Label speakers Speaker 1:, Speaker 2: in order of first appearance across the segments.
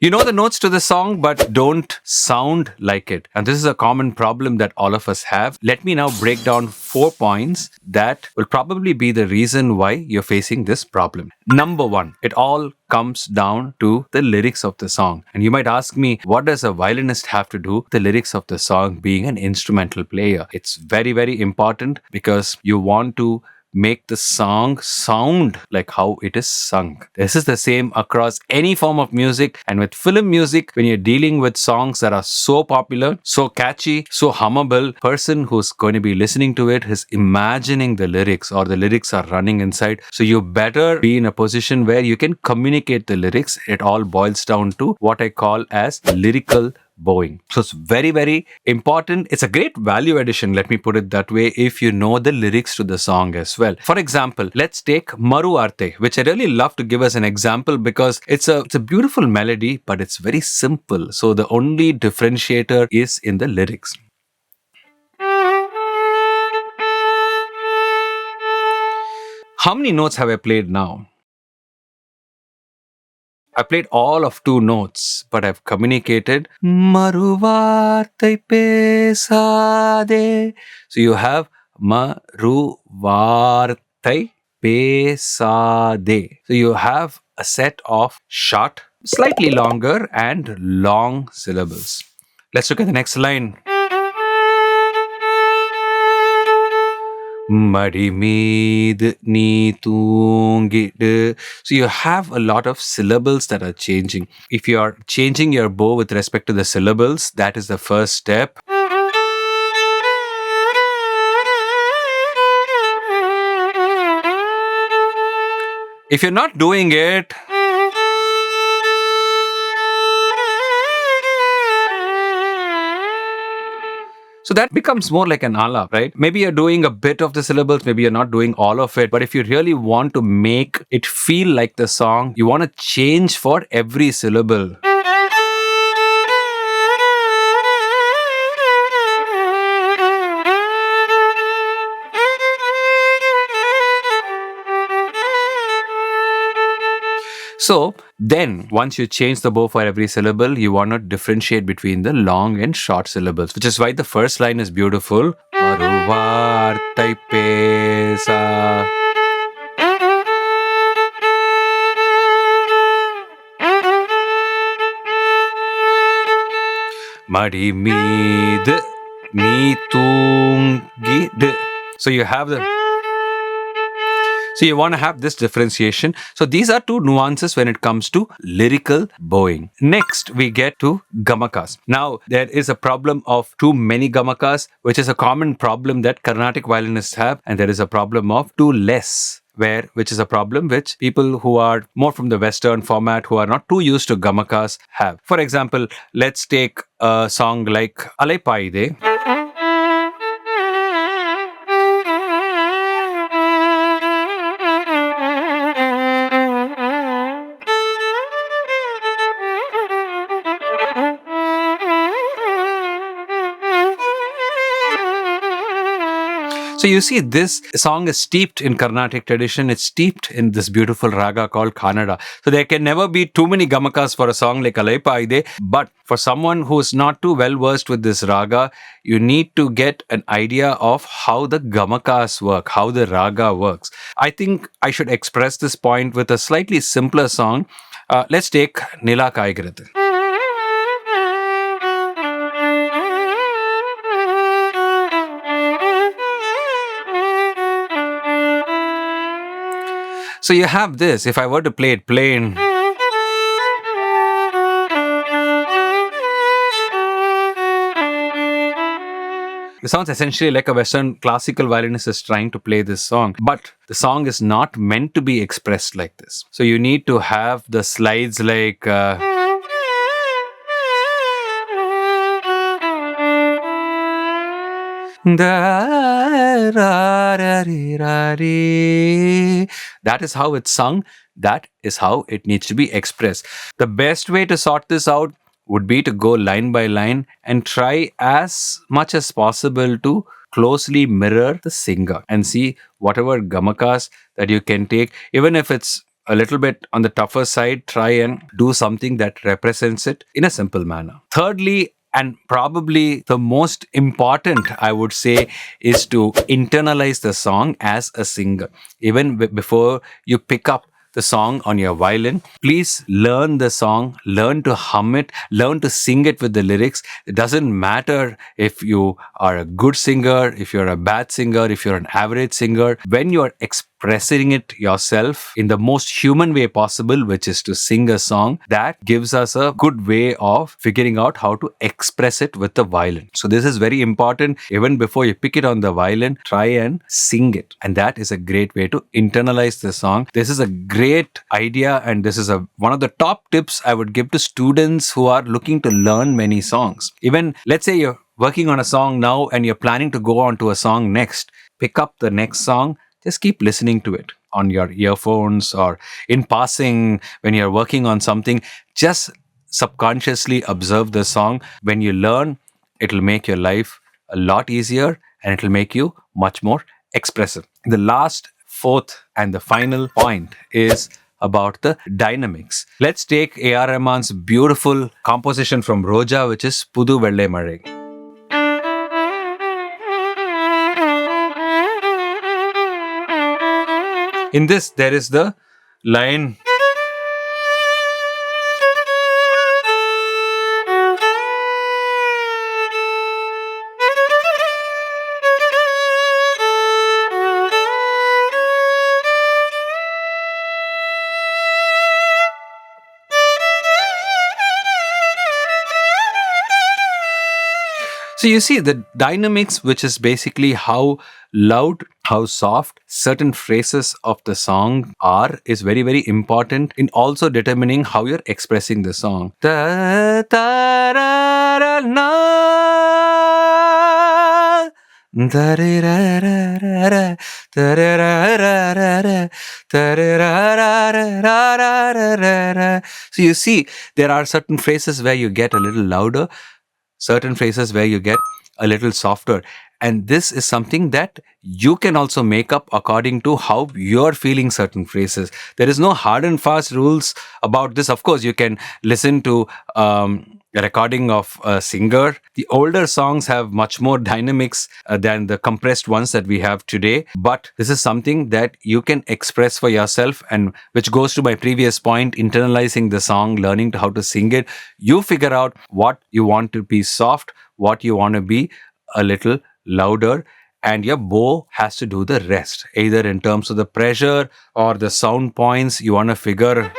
Speaker 1: You know the notes to the song, but don't sound like it. And this is a common problem that all of us have. Let me now break down 4 points that will probably be the reason why you're facing this problem. Number one, it all comes down to the lyrics of the song. And you might ask me, what does a violinist have to do with the lyrics of the song being an instrumental player? It's very, very important because you want to make the song sound like how it is sung. This is the same across any form of music. And with film music, when you're dealing with songs that are so popular, so catchy, so hummable, person who's going to be listening to it is imagining the lyrics, or the lyrics are running inside. So you better be in a position where you can communicate the lyrics. It all boils down to what I call as lyrical bowing. So it's very, very important. It's a great value addition, let me put it that way, if you know the lyrics to the song as well. For example, let's take Maru Arte, which I really love to give as an example because it's a beautiful melody, but it's very simple. So the only differentiator is in the lyrics. How many notes have I played now? I played all of 2 notes, but I've communicated Maruvartai pesade. So you have Maruvartai pesade. So you have a set of short, slightly longer, and long syllables. Let's look at the next line. Madimid ni tungid. So you have a lot of syllables that are changing. If you are changing your bow with respect to the syllables, that is the first step. If you're not doing it, so that becomes more like an alap, right? Maybe you're doing a bit of the syllables, maybe you're not doing all of it. But if you really want to make it feel like the song, you want to change for every syllable. So then, once you change the bow for every syllable, you want to differentiate between the long and short syllables, which is why the first line is beautiful. Maruvartai pesa. Madimid ni tungid. So you have the... So you want to have this differentiation. So these are 2 nuances when it comes to lyrical bowing. Next, we get to Gamakas. Now, there is a problem of too many Gamakas, which is a common problem that Carnatic violinists have. And there is a problem of too less, which is a problem which people who are more from the Western format, who are not too used to Gamakas, have. For example, let's take a song like Alaipaide. So you see, this song is steeped in Carnatic tradition. It's steeped in this beautiful raga called Kannada. So there can never be too many Gamakas for a song like Alaipaide. But for someone who's not too well versed with this raga, you need to get an idea of how the Gamakas work, how the raga works. I think I should express this point with a slightly simpler song. Let's take Nila Kaigirathu. So you have this. If I were to play it plain, it sounds essentially like a Western classical violinist is trying to play this song. But the song is not meant to be expressed like this. So you need to have the slides like... That is how it's sung. That is how it needs to be expressed. The best way to sort this out would be to go line by line and try as much as possible to closely mirror the singer and see whatever Gamakas that you can take, even if it's a little bit on the tougher side, try and do something that represents it in a simple manner. Thirdly, and probably the most important, I would say, is to internalize the song as a singer. Even before you pick up the song on your violin, please learn the song, learn to hum it, learn to sing it with the lyrics. It doesn't matter if you are a good singer, if you're a bad singer, if you're an average singer. When you're expressing it yourself in the most human way possible, which is to sing a song, that gives us a good way of figuring out how to express it with the violin. So this is very important. Even before you pick it on the violin, try and sing it. And that is a great way to internalize the song. This is a great idea, and this is one of the top tips I would give to students who are looking to learn many songs. Even let's say you're working on a song now and you're planning to go on to a song next. Pick up the next song, just keep listening to it on your earphones or in passing when you're working on something. Just subconsciously observe the song. When you learn, it'll make your life a lot easier and it'll make you much more expressive. The last, fourth, and the final point is about the dynamics. Let's take A.R. Rahman's beautiful composition from Roja, which is Pudu Velle Mare. In this, there is the line. So you see the dynamics, which is basically how loud, how soft certain phrases of the song are, is very, very important in also determining how you're expressing the song. Ta ta ra ra na. So you see, there are certain phrases where you get a little louder, certain phrases where you get a little softer. And this is something that you can also make up according to how you're feeling certain phrases. There is no hard and fast rules about this. Of course, you can listen to a recording of a singer. The older songs have much more dynamics than the compressed ones that we have today. But this is something that you can express for yourself, and which goes to my previous point, internalizing the song, learning how to sing it. You figure out what you want to be soft, what you want to be a little louder, and your bow has to do the rest, either in terms of the pressure or the sound points you want to figure.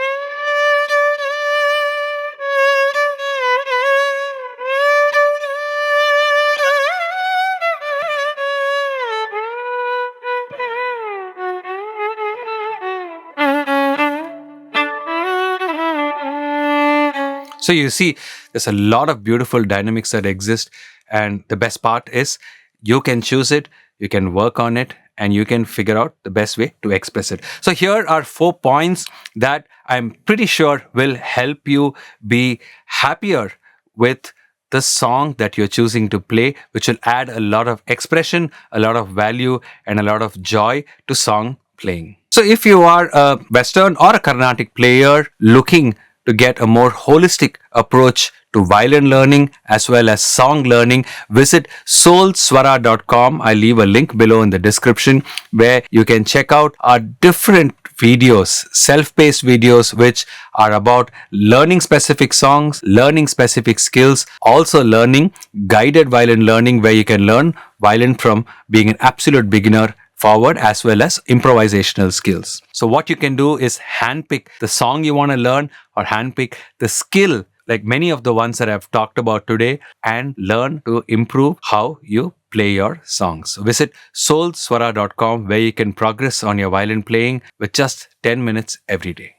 Speaker 1: So you see, there's a lot of beautiful dynamics that exist, and the best part is you can choose it, you can work on it, and you can figure out the best way to express it. So here are 4 points that I'm pretty sure will help you be happier with the song that you're choosing to play, which will add a lot of expression, a lot of value, and a lot of joy to song playing. So if you are a Western or a Carnatic player looking to get a more holistic approach to violin learning as well as song learning, visit soulswara.com. I'll leave a link below in the description where you can check out our different videos, self-paced videos, which are about learning specific songs, learning specific skills, also learning guided violin learning, where you can learn violin from being an absolute beginner forward, as well as improvisational skills. So what you can do is handpick the song you want to learn, or handpick the skill like many of the ones that I've talked about today, and learn to improve how you play your songs. Visit soulswara.com where you can progress on your violin playing with just 10 minutes every day.